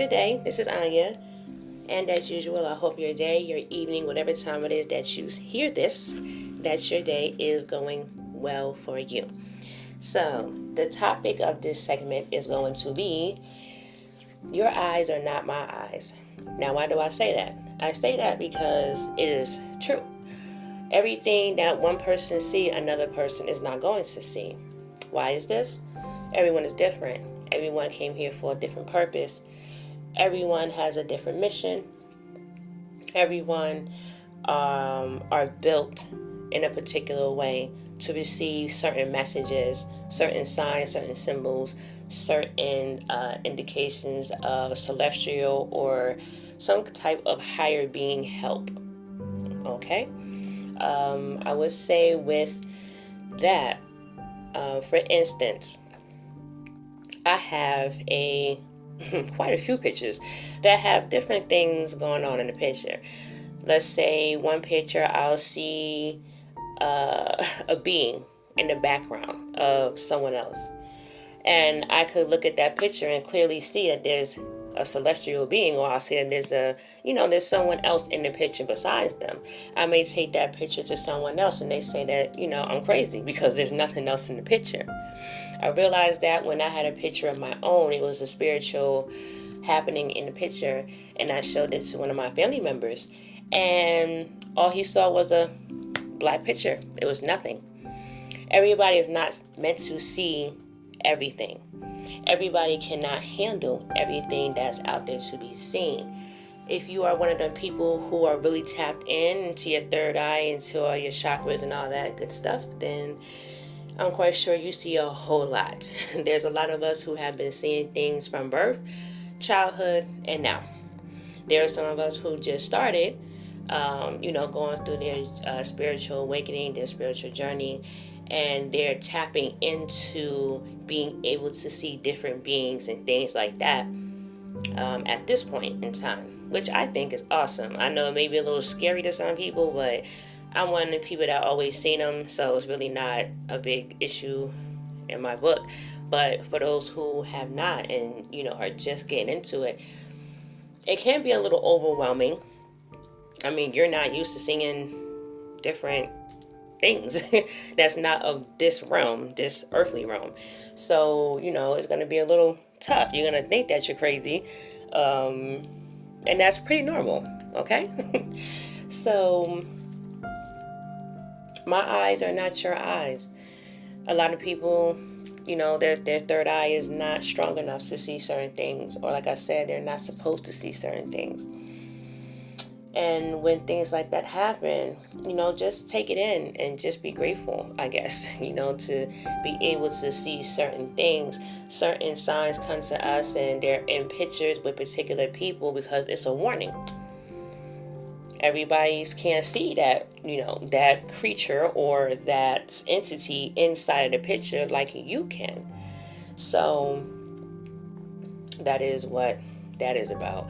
Good day, this is Anya, and as usual, I hope your day, your evening, whatever time it is that you hear this, that your day is going well for you. So, the topic of this segment is going to be, your eyes are not my eyes. Now, why do I say that? I say that because it is true. Everything that one person sees, another person is not going to see. Why is this? Everyone is different. Everyone came here for a different purpose. Everyone has a different mission. Everyone are built in a particular way to receive certain messages, certain signs, certain symbols, certain indications of celestial or some type of higher being help. Okay? I would say with that, for instance, I have quite a few pictures that have different things going on in the picture. Let's say one picture I'll see a being in the background of someone else. And I could look at that picture and clearly see that there's a celestial being, or I'll see that there's someone else in the picture besides them. I may take that picture to someone else and they say that, I'm crazy because there's nothing else in the picture. I realized that when I had a picture of my own, it was a spiritual happening in the picture, and I showed it to one of my family members, and all he saw was a black picture. It was nothing. Everybody is not meant to see everything. Everybody cannot handle everything that's out there to be seen. If you are one of the people who are really tapped into your third eye, into all your chakras and all that good stuff, then I'm quite sure you see a whole lot. There's a lot of us who have been seeing things from birth, childhood, and now. There are some of us who just started, going through their spiritual awakening, their spiritual journey, and they're tapping into being able to see different beings and things like that at this point in time, which I think is awesome. I know it may be a little scary to some people, but I'm one of the people that always seen them, so it's really not a big issue in my book. But for those who have not and, are just getting into it, it can be a little overwhelming. I mean, you're not used to seeing different things that's not of this realm, this earthly realm. So, it's going to be a little tough. You're going to think that you're crazy. And that's pretty normal, okay? So, my eyes are not your eyes. A lot of people, their third eye is not strong enough to see certain things. Or like I said, they're not supposed to see certain things. And when things like that happen, just take it in and just be grateful, I guess, to be able to see certain things. Certain signs come to us and they're in pictures with particular people because it's a warning. Everybody can't see that, that creature or that entity inside of the picture like you can. So that is what that is about.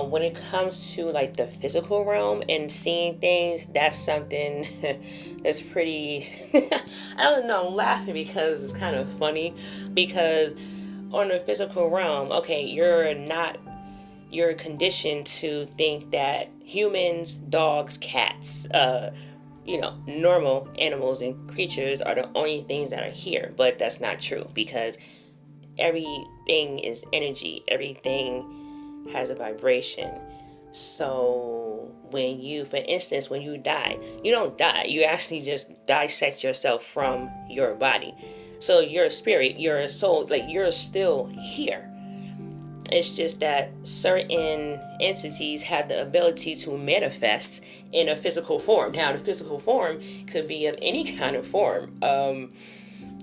When it comes to like the physical realm and seeing things, that's something that's pretty, I don't know, I'm laughing because it's kind of funny, because on the physical realm, okay, you're conditioned to think that humans, dogs, cats, normal animals and creatures are the only things that are here. But that's not true, because everything is energy. Everything has a vibration. So when you die, you don't die. You actually just dissect yourself from your body. So your spirit, your soul, you're still here. It's just that certain entities have the ability to manifest in a physical form. Now, the physical form could be of any kind of form.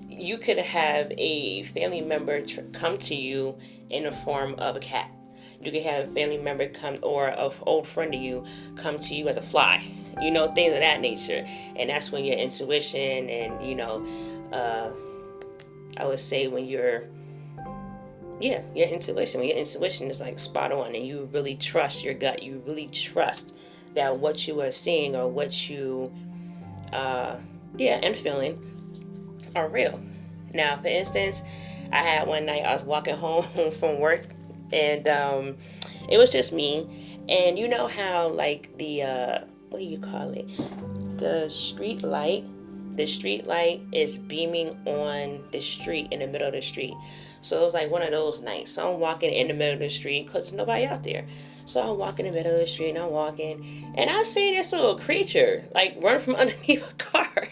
You could have a family member come to you in the form of a cat. You could have a family member come, or an old friend of you come to you as a fly. Things of that nature. And that's when your intuition and, I would say when your intuition. When your intuition is like spot on and you really trust your gut, you really trust that what you are seeing or what you, and feeling are real. Now, for instance, I had one night I was walking home from work And it was just me. And you know how, like, the, what do you call it? The street light. The street light is beaming on the street, in the middle of the street. So it was like one of those nights. So I'm walking in the middle of the street because there's nobody out there. So I'm walking in the middle of the street and I'm walking. And I see this little creature, like, run from underneath a car.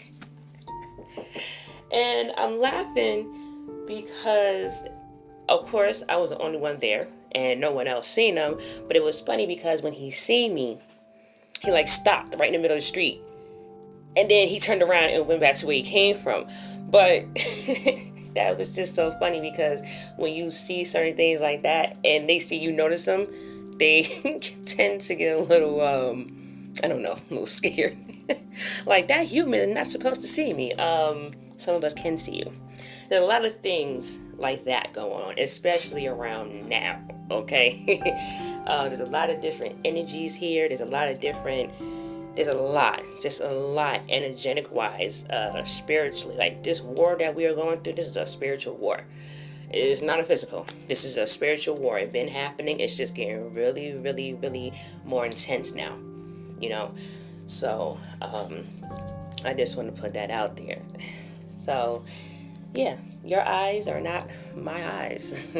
And I'm laughing because, of course, I was the only one there and no one else seen him. But it was funny because when he seen me, he, like, stopped right in the middle of the street. And then he turned around and went back to where he came from. But that was just so funny because when you see certain things like that and they see you notice them, they tend to get a little, I don't know, a little scared. Like, that human is not supposed to see me. Some of us can see you. There's a lot of things like that going on, especially around now, okay? There's a lot of different energies here. There's a lot, just a lot energetic-wise, spiritually. Like, this war that we are going through, this is a spiritual war. It is not a physical. This is a spiritual war. It's been happening. It's just getting really, really, really more intense now, you know? So, I just want to put that out there. So, yeah, your eyes are not my eyes.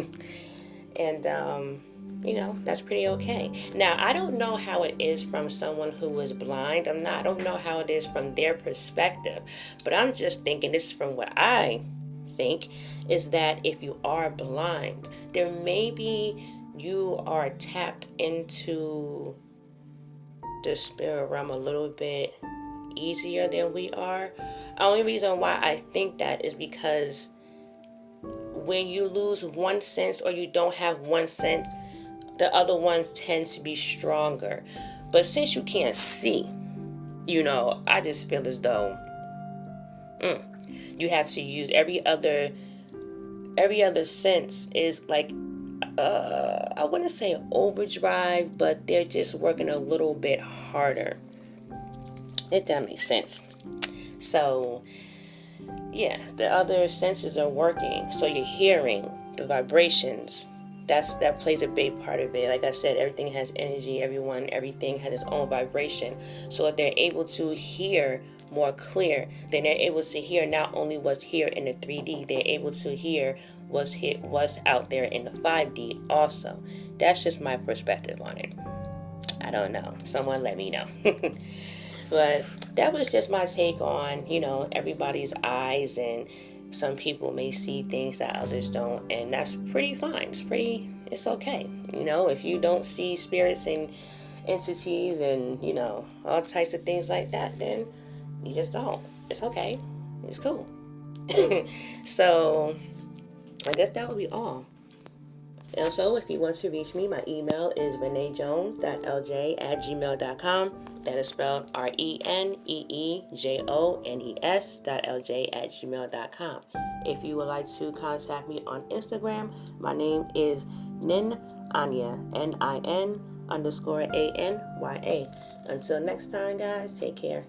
And, you know, that's pretty okay. Now, I don't know how it is from someone who is blind. I don't know how it is from their perspective. But I'm just thinking, this is from what I think, is that if you are blind, there maybe you are tapped into the spirit realm a little bit easier than we are. The only reason why I think that is because when you lose one sense or you don't have one sense, the other ones tend to be stronger. But since you can't see, you know, I just feel as though you have to use every other sense is like, I wouldn't say overdrive, but they're just working a little bit harder, if that makes sense. So, yeah, the other senses are working. So you're hearing the vibrations. That plays a big part of it. Like I said, everything has energy. Everything has its own vibration. So if they're able to hear more clear, then they're able to hear not only what's here in the 3D, they're able to hear what's out there in the 5D also. That's just my perspective on it. I don't know. Someone let me know. But that was just my take on, you know, everybody's eyes, and some people may see things that others don't, and that's pretty fine. It's okay. You know, if you don't see spirits and entities and, you know, all types of things like that, then you just don't. It's okay. It's cool. So, I guess that would be all. And so, if you want to reach me, my email is reneejones.lj@gmail.com. That is spelled RENEEJONES.LJ@gmail.com. If you would like to contact me on Instagram, my name is Nin Anya, NIN_ANYA. Until next time, guys, take care.